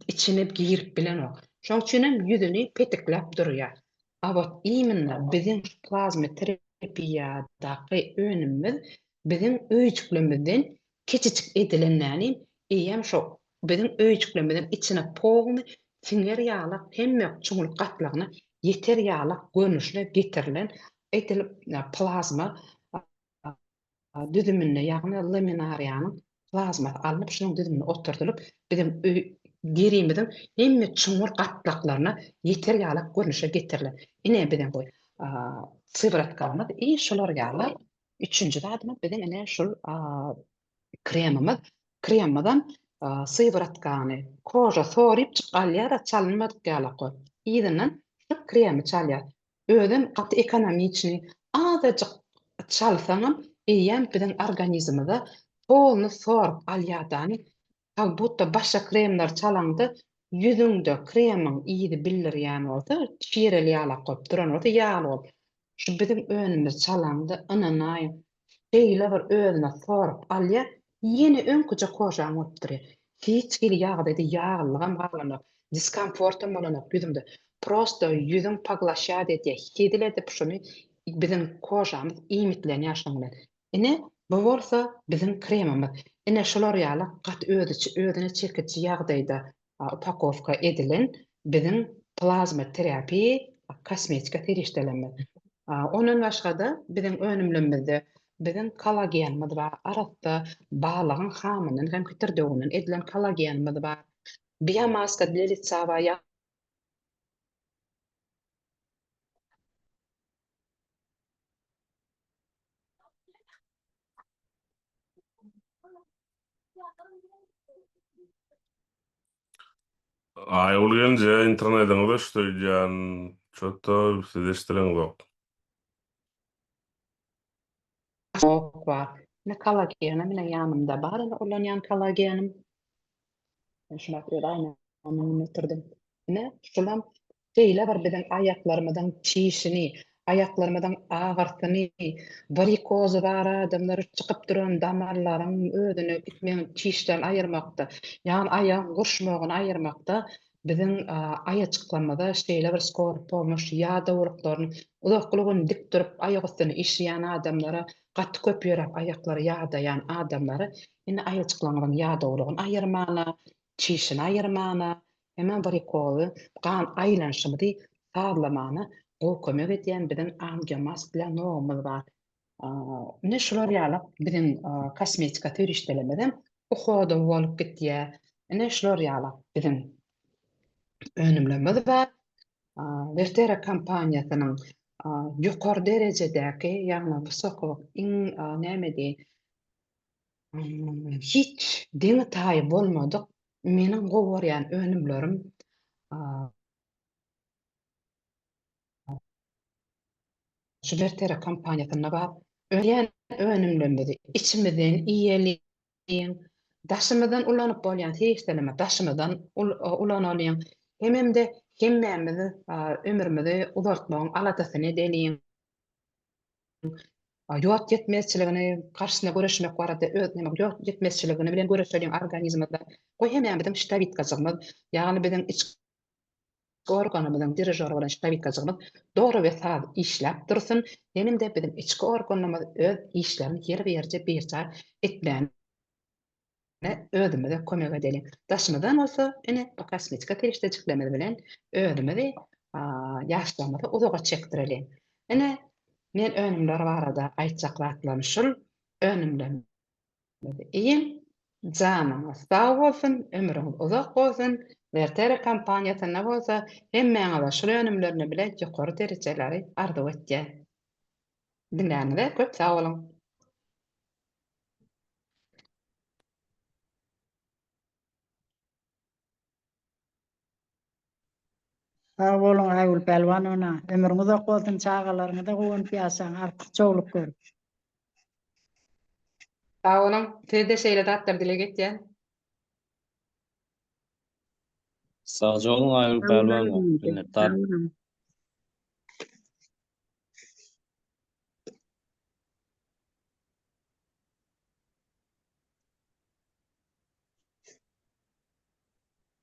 içine girip bilenok. Şoň üçin hem ýüzüni petikläp durýar. Abot iminle biziň plazma terapiýadaky önümimiz biziň öýjüklerimizden keçiçik edilenläni eýem şo biziň öýjüklerimizden içine poguny siňer ýaly hemme çuňluk gatlagyna yeter ýaly görnüşle getirilen edilip plazma düzümünde ýagny laminariýanyň plazma alınıp şunun düzümüne oturtulup bizim gerimizin hemme çuňur gatlaklaryna yeter ýaly görnüşe getirilen. Ine bilen bu sywyratkamyz şolar ýaly üçünji zadymy biziň ene şol kremimiz. Kremmadan sywyratkany koja soryp çykalýar, çalynmadyk ýaly goý. Ýygynyň şu kremi çalýar. Özüm gaty ekonomiçni azajyk çalsaňam eýem biziň organizmimize tolny sorup alýadany как будто başga kremler çalandy ýüzüňde kremiň iýdi bildirýän bolsa çireli ýala goýup duran bolsa ýaly bolup şu biziň önümiz çalandy ynanaý şeýle bir özüne sorup alýar ýene öňküje kojam bolup durýar. Hiç bir ýagdaýda ýaglygam galanok, diskomfortum bolanok ýüzümde. Prosto ýüzüm paglaşýar diýe hidil edip şunu biziň kojamyz imitlen ýaşaňlar. Ine bu bolsa biziň kremimiz. Ine şolar ýaly gat özüne çekici ýagdaýda upakowka edilen biziň plazma terapi kosmetika terişdelenme. Ondan başga da biziň önümlerimizde biziň kolagenimiz bar. Arada baglagyň hamynyň hem kitirdeginden edilen kolagenimiz bar. Biomaska dilitsava Ol gelince internetten göçtürýän çöto sizdeşdiren zok. ýok bar. Ne kolagenim mine ýanymda bar, ullanýan kolagenim. Şuna göre aynen oturdım. Ne? Şulam şeýle bir biziň ayaklarymyzyň çişini, ayaklarymyzyň agyrtyny, varikozy bar adamlar çykyp duran damarlaryň özüne gitmeýän çişden aýyrmakda, ýani aýagyň gurşmagyny aýyrmakda biziň aýaçyklamada şeýle bir skor bolmuş ýa-da uruklaryny uzaklygyny dik durup aýak üstüne işleýän adamlara gaty köpýärek aýaklary ýagdaýan adamlary ine aýaçyklanyň ýa-da urugyny aýyrmana, çişini aýyrmana, hemen varikozy gan aýlanşymy sağlamana o kömek edýän biziň angiomas bilen nogumyz bar. Ne şolar ýaly biziň kosmetika terişdelemeden uhoda bolup gitýär. Ne şolar ýaly biziň önümlerimiz bar. Vertera kampaniýasynyň ýokary derejedäki, ýagny wysoko näme diýen, hiç diňe taýyp bolmadyk meniň gowurýan önümlerim şu Vertera kampaniýasyna bar. Öýen önümlerimizi içimizden iýeliň, daşymyzdan ulanyp bolýan hiçdeleme daşymyzdan ulanalýan. Hemde hemmemizi ömrümizi uzartmagyň alatasyny edeliň. Ýok ýetmezçiligini karşyna göreşmek barada özüne ýok ýetmezçiligini bilen göreşýän organizmda goý hemmemiziň ştabitgazygymyz, ýagny biziň içki organymyzyň dirijory bolan ştabitgazygymyz dogry we saz işläp dursun. Denim de biziň içki organymyz öz işlerini ýer-ýerje beýçar etmän özümize kömek edeliň. Daşymyzdan bolsa ine kosmetika terişdejiklerimiz bilen özümizi ýaşlamyzy uzaga çekdireliň. Ine men önümler barada aýtjaklarym şol önümlerimiz iň janyňyz sag bolsun, ömrüňiz uzak bolsun. Vertera kampaniýasyna bolsa hemmeňize şol önümlerini bilen ýokary derejeleri arzuw etýär. Dinläňize köp sag bolun. Sağ olun Aygül Pelvan ona. Ömrüňiz ok bolsun, çağalaryňyza gowunyp ýaşaň, artykçylyk gör. Sağ olun. Tezde şeýle zatlar dile getýän. Sağ olun Aygül Sağ Pelvan. olun. Minnettar. Sağ olun.